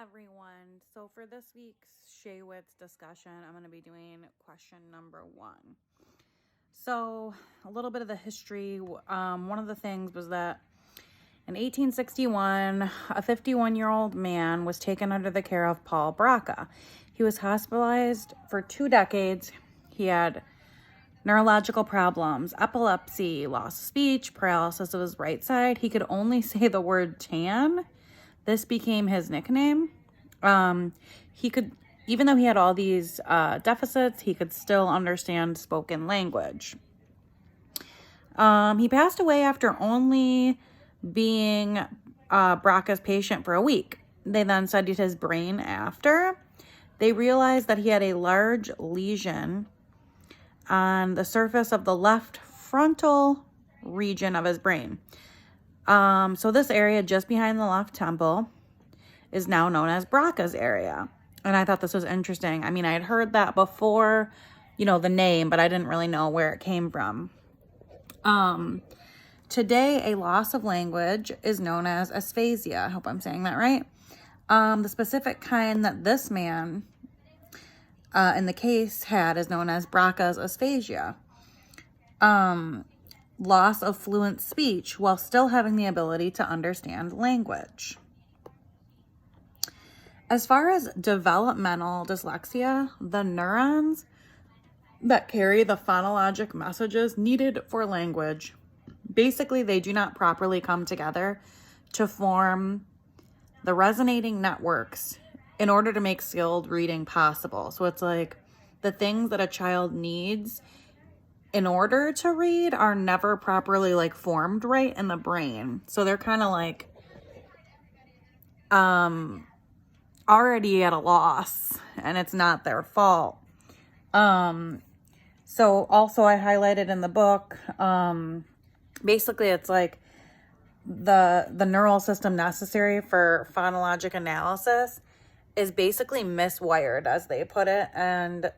everyone. So for this week's Shaywitz discussion, I'm going to be doing question number 1. So a little bit of the history. One of the things was that in 1861, a 51-year-old man was taken under the care of Paul Braca. He was hospitalized for 2 decades. He had neurological problems, epilepsy, loss of speech, paralysis of his right side. He could only say the word tan. This became his nickname. He could, even though he had all these deficits, he could still understand spoken language. He passed away after only being Braca's patient for a week. They then studied his brain after. They realized that he had a large lesion on the surface of the left frontal region of his brain. So this area just behind the left temple is now known as Braca's area. And I thought this was interesting. I mean, I had heard that before, the name, but I didn't really know where it came from. Today, a loss of language is known as aphasia. I hope I'm saying that right. The specific kind that this man in the case had is known as Braca's aphasia. Loss of fluent speech while still having the ability to understand language. As far as developmental dyslexia, the neurons that carry the phonologic messages needed for language, basically they do not properly come together to form the resonating networks in order to make skilled reading possible. So it's like the things that a child needs in order to read are never properly formed right in the brain. So they're kind of already at a loss, and it's not their fault. So also I highlighted in the book, basically it's like the neural system necessary for phonologic analysis is basically miswired, as they put it, and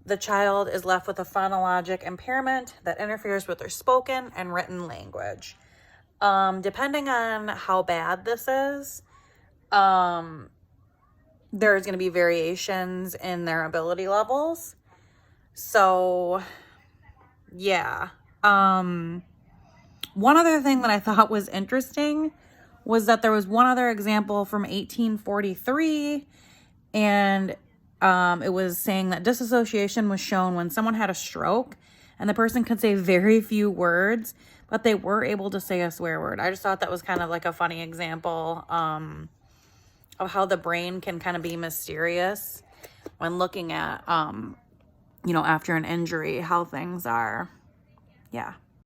the child is left with a phonologic impairment that interferes with their spoken and written language. Depending on how bad this is, there's going to be variations in their ability levels. So, yeah. One other thing that I thought was interesting was that there was one other example from 1843, and it was saying that disassociation was shown when someone had a stroke and the person could say very few words, but they were able to say a swear word. I just thought that was kind of like a funny example of how the brain can kind of be mysterious when looking at, after an injury, how things are. Yeah.